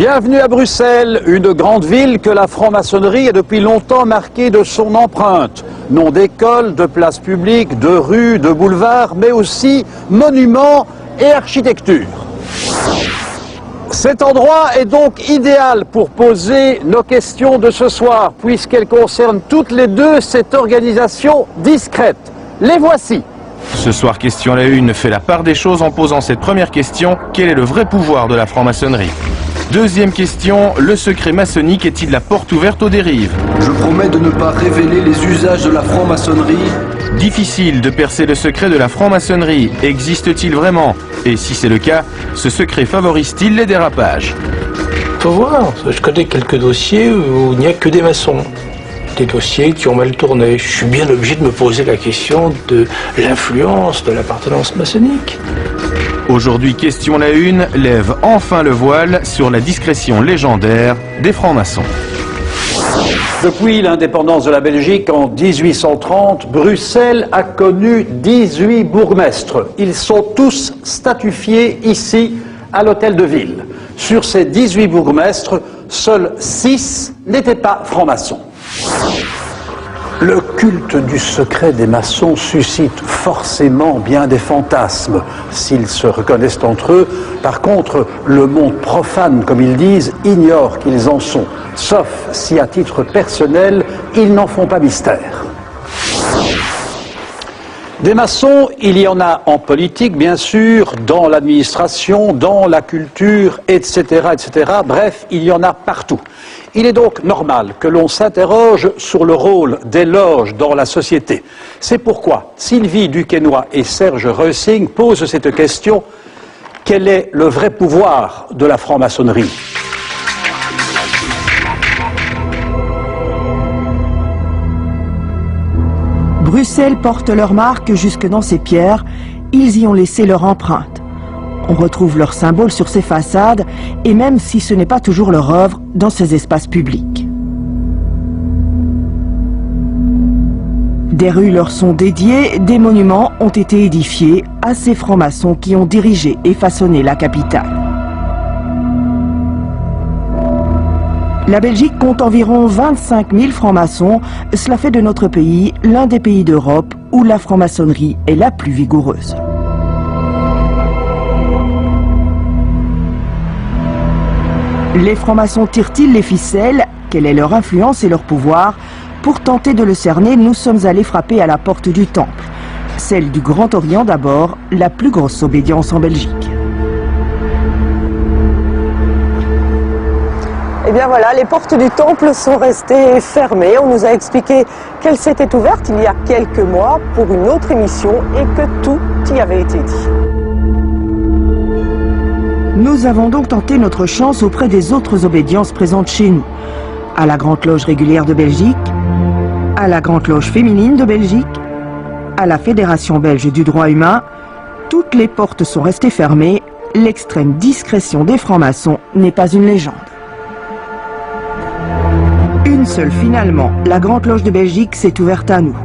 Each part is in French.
Bienvenue à Bruxelles, une grande ville que la franc-maçonnerie a depuis longtemps marquée de son empreinte. Nom d'écoles, de places publiques, de rues, de boulevards, mais aussi monuments et architecture. Cet endroit est donc idéal pour poser nos questions de ce soir, puisqu'elles concernent toutes les deux cette organisation discrète. Les voici. Ce soir, Question à la Une fait la part des choses en posant cette première question. Quel est le vrai pouvoir de la franc-maçonnerie? Deuxième question, le secret maçonnique est-il la porte ouverte aux dérives? Je promets de ne pas révéler les usages de la franc-maçonnerie. Difficile de percer le secret de la franc-maçonnerie. Existe-t-il vraiment? Et si c'est le cas, ce secret favorise-t-il les dérapages? Faut voir, je connais quelques dossiers où il n'y a que des maçons. Des dossiers qui ont mal tourné. Je suis bien obligé de me poser la question de l'influence de l'appartenance maçonnique. Aujourd'hui, Question à la Une lève enfin le voile sur la discrétion légendaire des francs-maçons. Depuis l'indépendance de la Belgique en 1830, Bruxelles a connu 18 bourgmestres. Ils sont tous statufiés ici à l'hôtel de ville. Sur ces 18 bourgmestres, seuls 6 n'étaient pas francs-maçons. Le culte du secret des maçons suscite forcément bien des fantasmes, s'ils se reconnaissent entre eux. Par contre, le monde profane, comme ils disent, ignore qu'ils en sont, sauf si à titre personnel, ils n'en font pas mystère. Des maçons, il y en a en politique, bien sûr, dans l'administration, dans la culture, etc., etc. Bref, il y en a partout. Il est donc normal que l'on s'interroge sur le rôle des loges dans la société. C'est pourquoi Sylvie Duquesnoy et Serge Reussing posent cette question. Quel est le vrai pouvoir de la franc-maçonnerie ? Bruxelles porte leur marque jusque dans ses pierres, ils y ont laissé leur empreinte. On retrouve leurs symboles sur ses façades, et même si ce n'est pas toujours leur œuvre, dans ces espaces publics. Des rues leur sont dédiées, des monuments ont été édifiés à ces francs-maçons qui ont dirigé et façonné la capitale. La Belgique compte environ 25 000 francs-maçons. Cela fait de notre pays l'un des pays d'Europe où la franc-maçonnerie est la plus vigoureuse. Les francs-maçons tirent-ils les ficelles? Quelle est leur influence et leur pouvoir? Pour tenter de le cerner, nous sommes allés frapper à la porte du Temple. Celle du Grand Orient d'abord, la plus grosse obédience en Belgique. Eh bien voilà, les portes du temple sont restées fermées. On nous a expliqué qu'elles s'étaient ouvertes il y a quelques mois pour une autre émission et que tout y avait été dit. Nous avons donc tenté notre chance auprès des autres obédiences présentes chez nous. À la Grande Loge régulière de Belgique, à la Grande Loge féminine de Belgique, à la Fédération belge du droit humain. Toutes les portes sont restées fermées. L'extrême discrétion des francs-maçons n'est pas une légende. Une seule finalement, la Grande Loge de Belgique s'est ouverte à nous.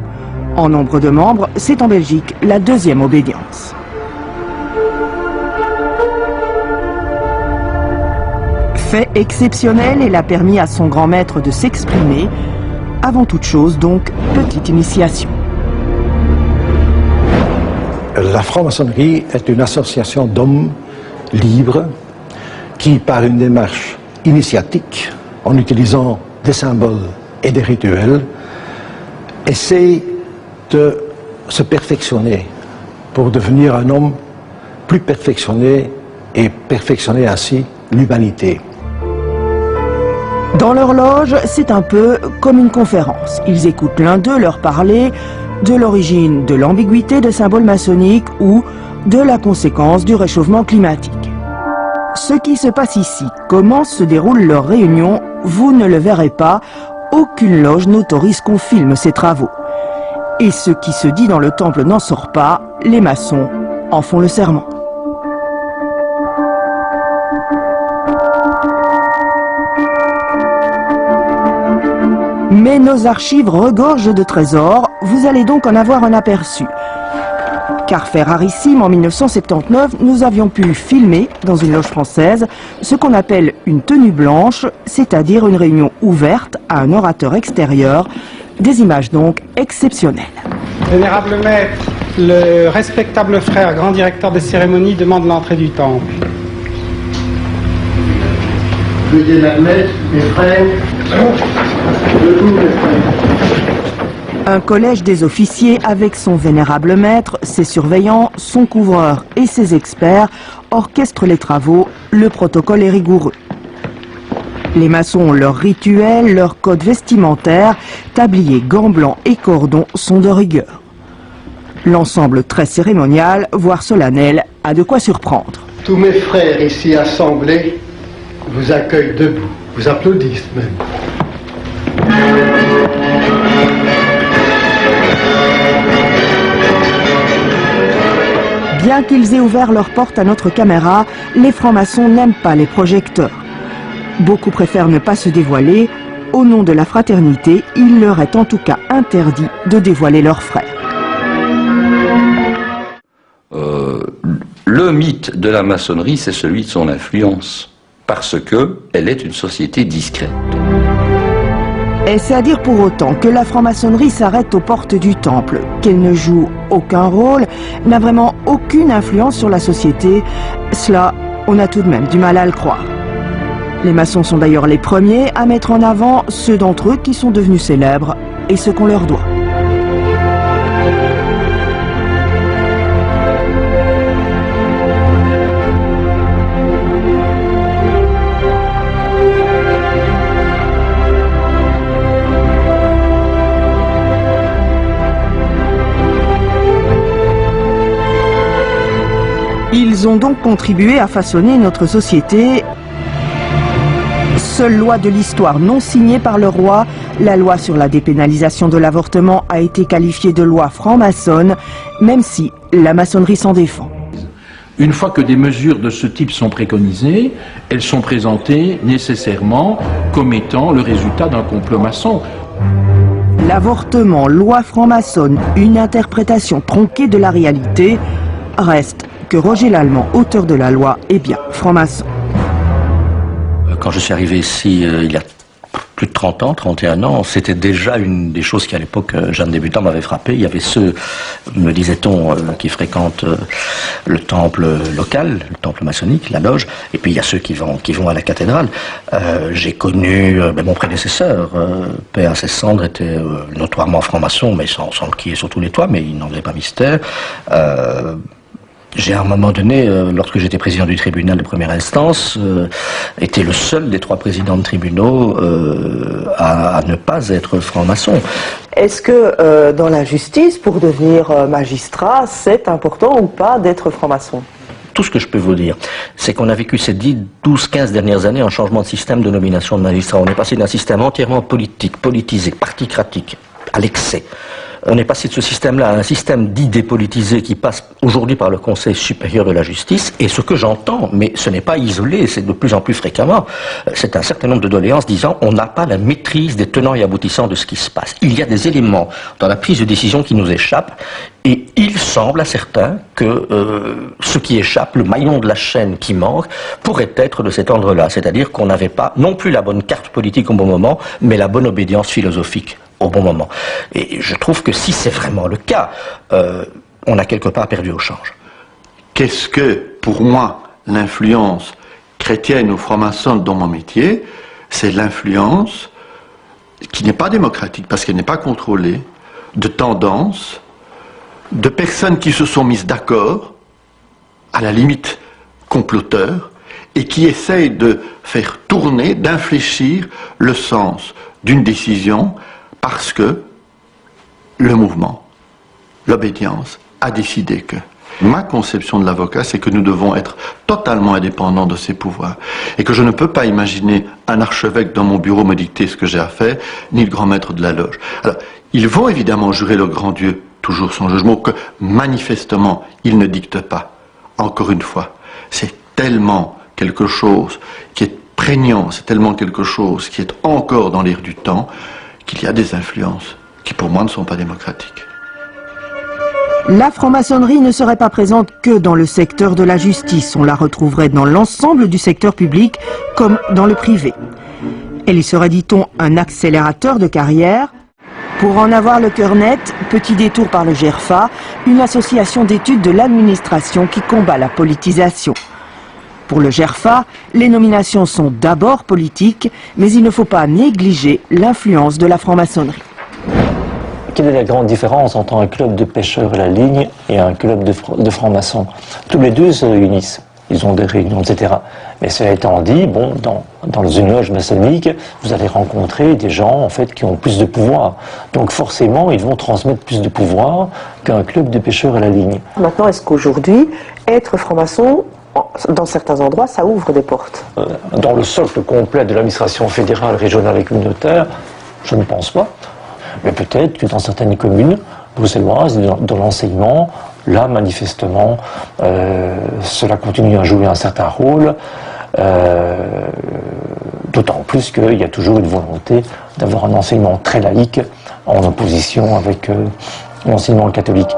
En nombre de membres, c'est en Belgique la deuxième obédience. Fait exceptionnel, elle a permis à son grand maître de s'exprimer. Avant toute chose, donc, petite initiation. La franc-maçonnerie est une association d'hommes libres qui, par une démarche initiatique, en utilisant des symboles et des rituels, essaie de se perfectionner pour devenir un homme plus perfectionné et perfectionner ainsi l'humanité. Dans leur loge, c'est un peu comme une conférence. Ils écoutent l'un d'eux leur parler de l'origine de l'ambiguïté de symboles maçonniques ou de la conséquence du réchauffement climatique. Ce qui se passe ici, comment se déroule leur réunion, vous ne le verrez pas. Aucune loge n'autorise qu'on filme ces travaux. Et ce qui se dit dans le temple n'en sort pas, les maçons en font le serment. Mais nos archives regorgent de trésors, vous allez donc en avoir un aperçu. Car fait rarissime, en 1979, nous avions pu filmer, dans une loge française, ce qu'on appelle une tenue blanche, c'est-à-dire une réunion ouverte à un orateur extérieur, des images donc exceptionnelles. Vénérable maître, le respectable frère, grand directeur des cérémonies, demande l'entrée du temple. Veuillez l'admettre, mes frères. Debout, mes frères. Un collège des officiers avec son vénérable maître, ses surveillants, son couvreur et ses experts orchestrent les travaux. Le protocole est rigoureux. Les maçons ont leur rituel, leur code vestimentaire, tabliers, gants blancs et cordons sont de rigueur. L'ensemble très cérémonial, voire solennel, a de quoi surprendre. Tous mes frères ici assemblés vous accueillent debout, vous applaudissent même. Bien qu'ils aient ouvert leurs portes à notre caméra, les francs-maçons n'aiment pas les projecteurs. Beaucoup préfèrent ne pas se dévoiler. Au nom de la fraternité, il leur est en tout cas interdit de dévoiler leurs frères. Le mythe de la maçonnerie, c'est celui de son influence, parce qu'elle est une société discrète. Est-ce à dire pour autant que la franc-maçonnerie s'arrête aux portes du temple, qu'elle ne joue aucun rôle, n'a vraiment aucune influence sur la société? Cela, on a tout de même du mal à le croire. Les maçons sont d'ailleurs les premiers à mettre en avant ceux d'entre eux qui sont devenus célèbres et ce qu'on leur doit. Ils ont donc contribué à façonner notre société. Seule loi de l'histoire non signée par le roi, la loi sur la dépénalisation de l'avortement a été qualifiée de loi franc-maçonne, même si la maçonnerie s'en défend. Une fois que des mesures de ce type sont préconisées, elles sont présentées nécessairement comme étant le résultat d'un complot maçon. L'avortement, loi franc-maçonne, une interprétation tronquée de la réalité, reste que Roger Lallemand, auteur de la loi, est bien franc-maçon. Quand je suis arrivé ici il y a plus de 30 ans, 31 ans, c'était déjà une des choses qui à l'époque, jeune débutant, m'avait frappé. Il y avait ceux, me disait-on, qui fréquentent le temple local, le temple maçonnique, la loge, et puis il y a ceux qui vont à la cathédrale. J'ai connu mon prédécesseur, Père à ses cendres, était notoirement franc-maçon, mais sans le qui est sur tous les toits, mais il n'en faisait pas mystère. J'ai à un moment donné, lorsque j'étais président du tribunal de première instance, été le seul des 3 présidents de tribunaux à ne pas être franc-maçon. Est-ce que dans la justice, pour devenir magistrat, c'est important ou pas d'être franc-maçon? Tout ce que je peux vous dire, c'est qu'on a vécu ces 12-15 dernières années un changement de système de nomination de magistrats. On est passé d'un système entièrement politique, politisé, particratique, à l'excès. On est passé de ce système-là à un système dit dépolitisé qui passe aujourd'hui par le Conseil supérieur de la justice. Et ce que j'entends, mais ce n'est pas isolé, c'est de plus en plus fréquemment, c'est un certain nombre de doléances disant on n'a pas la maîtrise des tenants et aboutissants de ce qui se passe. Il y a des éléments dans la prise de décision qui nous échappent. Et il semble à certains que ce qui échappe, le maillon de la chaîne qui manque, pourrait être de cet ordre-là. C'est-à-dire qu'on n'avait pas non plus la bonne carte politique au bon moment, mais la bonne obédience philosophique au bon moment. Et je trouve que si c'est vraiment le cas, on a quelque part perdu au change. Qu'est-ce que, pour moi, l'influence chrétienne ou franc-maçonne dans mon métier? C'est l'influence qui n'est pas démocratique, parce qu'elle n'est pas contrôlée, de tendances, de personnes qui se sont mises d'accord, à la limite comploteurs, et qui essayent de faire tourner, d'infléchir le sens d'une décision parce que le mouvement, l'obédience, a décidé que. Ma conception de l'avocat, c'est que nous devons être totalement indépendants de ces pouvoirs. Et que je ne peux pas imaginer un archevêque dans mon bureau me dicter ce que j'ai à faire, ni le grand maître de la loge. Alors, ils vont évidemment jurer le grand Dieu, toujours son jugement, que manifestement, il ne dicte pas. Encore une fois, c'est tellement quelque chose qui est prégnant, c'est tellement quelque chose qui est encore dans l'air du temps, qu'il y a des influences qui pour moi ne sont pas démocratiques. La franc-maçonnerie ne serait pas présente que dans le secteur de la justice. On la retrouverait dans l'ensemble du secteur public comme dans le privé. Elle y serait, dit-on, un accélérateur de carrière. Pour en avoir le cœur net, petit détour par le GERFA, une association d'études de l'administration qui combat la politisation. Pour le GERFA, les nominations sont d'abord politiques, mais il ne faut pas négliger l'influence de la franc-maçonnerie. Quelle est la grande différence entre un club de pêcheurs à la ligne et un club de francs-maçons? Tous les deux se réunissent, ils ont des réunions, etc. Mais cela étant dit, bon, dans une loge maçonnique, vous allez rencontrer des gens en fait qui ont plus de pouvoir. Donc forcément, ils vont transmettre plus de pouvoir qu'un club de pêcheurs à la ligne. Maintenant, est-ce qu'aujourd'hui, être franc-maçon, dans certains endroits, ça ouvre des portes? Dans le socle complet de l'administration fédérale, régionale et communautaire, je ne pense pas. Mais peut-être que dans certaines communes bruxelloises, dans l'enseignement, là, manifestement, cela continue à jouer un certain rôle, d'autant plus qu'il y a toujours une volonté d'avoir un enseignement très laïque en opposition avec l'enseignement catholique.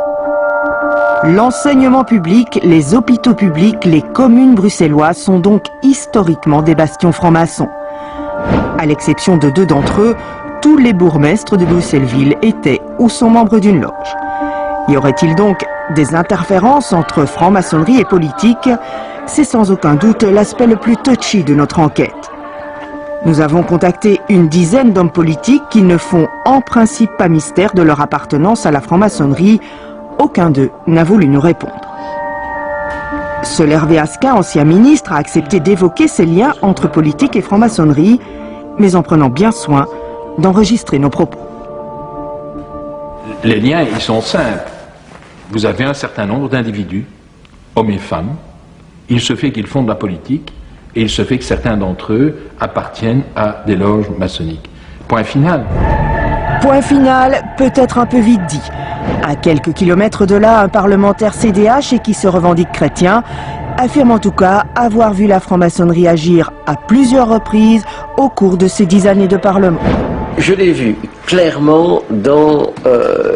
L'enseignement public, les hôpitaux publics, les communes bruxelloises sont donc historiquement des bastions francs-maçons. À l'exception de 2 d'entre eux, tous les bourgmestres de Bruxelles-Ville étaient ou sont membres d'une loge. Y aurait-il donc des interférences entre franc-maçonnerie et politique? C'est sans aucun doute l'aspect le plus touchy de notre enquête. Nous avons contacté une dizaine d'hommes politiques qui ne font en principe pas mystère de leur appartenance à la franc-maçonnerie. Aucun d'eux n'a voulu nous répondre. Seul Hervé Asquin, ancien ministre, a accepté d'évoquer ces liens entre politique et franc-maçonnerie, mais en prenant bien soin d'enregistrer nos propos. Les liens, ils sont simples. Vous avez un certain nombre d'individus, hommes et femmes. Il se fait qu'ils font de la politique et il se fait que certains d'entre eux appartiennent à des loges maçonniques. Point final. Point final, peut-être un peu vite dit. À quelques kilomètres de là, un parlementaire CDH et qui se revendique chrétien affirme en tout cas avoir vu la franc-maçonnerie agir à plusieurs reprises au cours de ces 10 années de parlement. Je l'ai vu clairement dans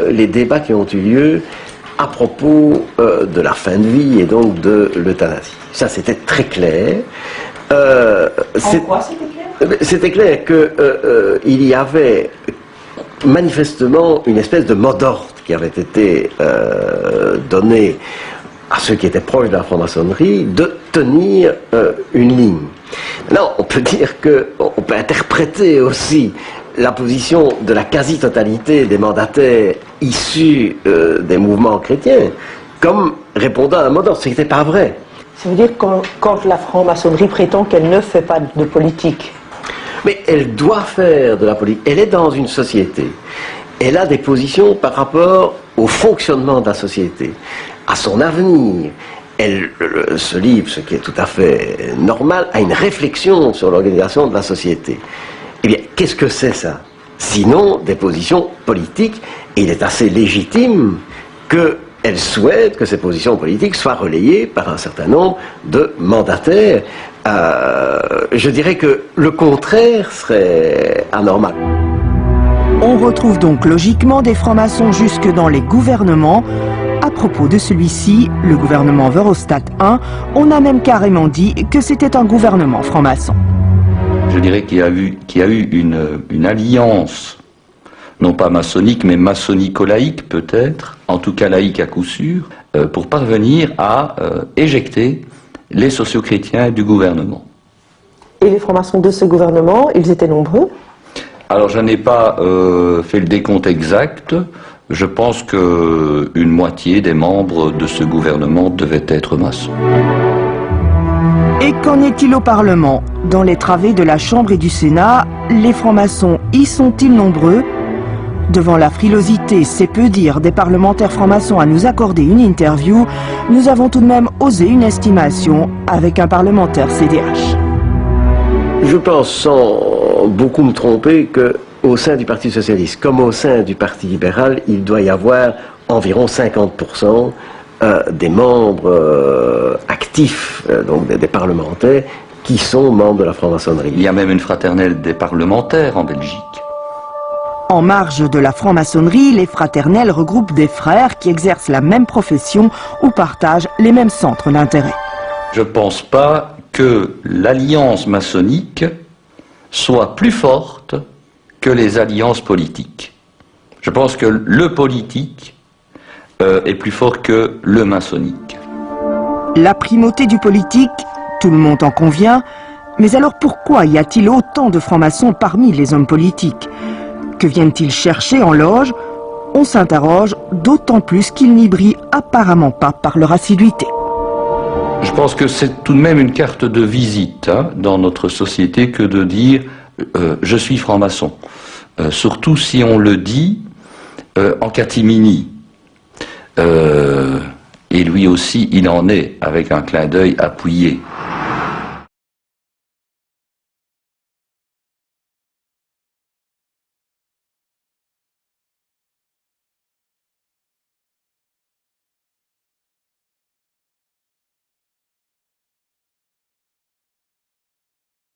les débats qui ont eu lieu à propos de la fin de vie et donc de l'euthanasie. Ça, c'était très clair. En quoi c'était clair? C'était clair qu'il y avait manifestement une espèce de mot d'ordre qui avait été donné à ceux qui étaient proches de la franc-maçonnerie de tenir une ligne. Maintenant, on peut dire on peut interpréter aussi la position de la quasi-totalité des mandataires issus des mouvements chrétiens comme répondant à un mot d'ordre, ce qui n'était pas vrai. Ça veut dire quand la franc-maçonnerie prétend qu'elle ne fait pas de politique. Mais elle doit faire de la politique. Elle est dans une société. Elle a des positions par rapport au fonctionnement de la société, à son avenir. Elle se livre, ce qui est tout à fait normal, à une réflexion sur l'organisation de la société. Eh bien, qu'est-ce que c'est ça? Sinon des positions politiques. Et il est assez légitime qu'elle souhaite que ces positions politiques soient relayées par un certain nombre de mandataires. Je dirais que le contraire serait anormal. On retrouve donc logiquement des francs-maçons jusque dans les gouvernements. À propos de celui-ci, le gouvernement Verhofstadt 1, on a même carrément dit que c'était un gouvernement franc-maçon. Je dirais qu'il y a eu une alliance, non pas maçonnique, mais maçonnico-laïque peut-être, en tout cas laïque à coup sûr, pour parvenir à éjecter les socio-chrétiens du gouvernement. Et les francs-maçons de ce gouvernement, ils étaient nombreux? Alors je n'ai pas fait le décompte exact. Je pense qu'une moitié des membres de ce gouvernement devaient être maçons. Et qu'en est-il au Parlement? Dans les travées de la Chambre et du Sénat, les francs-maçons y sont-ils nombreux? Devant la frilosité, c'est peu dire, des parlementaires francs-maçons à nous accorder une interview, nous avons tout de même osé une estimation avec un parlementaire CDH. Je pense, sans beaucoup me tromper, qu'au sein du Parti socialiste, comme au sein du Parti libéral, il doit y avoir environ 50% des membres actifs, donc des parlementaires, qui sont membres de la franc-maçonnerie. Il y a même une fraternelle des parlementaires en Belgique. En marge de la franc-maçonnerie, les fraternelles regroupent des frères qui exercent la même profession ou partagent les mêmes centres d'intérêt. Je ne pense pas que l'alliance maçonnique soit plus forte que les alliances politiques. Je pense que le politique est plus fort que le maçonnique. La primauté du politique, tout le monde en convient, mais alors pourquoi y a-t-il autant de francs-maçons parmi les hommes politiques? Que viennent-ils chercher en loge? On s'interroge, d'autant plus qu'ils n'y brillent apparemment pas par leur assiduité. Je pense que c'est tout de même une carte de visite dans notre société que de dire je suis franc-maçon. Surtout si on le dit en catimini. Et lui aussi, il en est, avec un clin d'œil appuyé.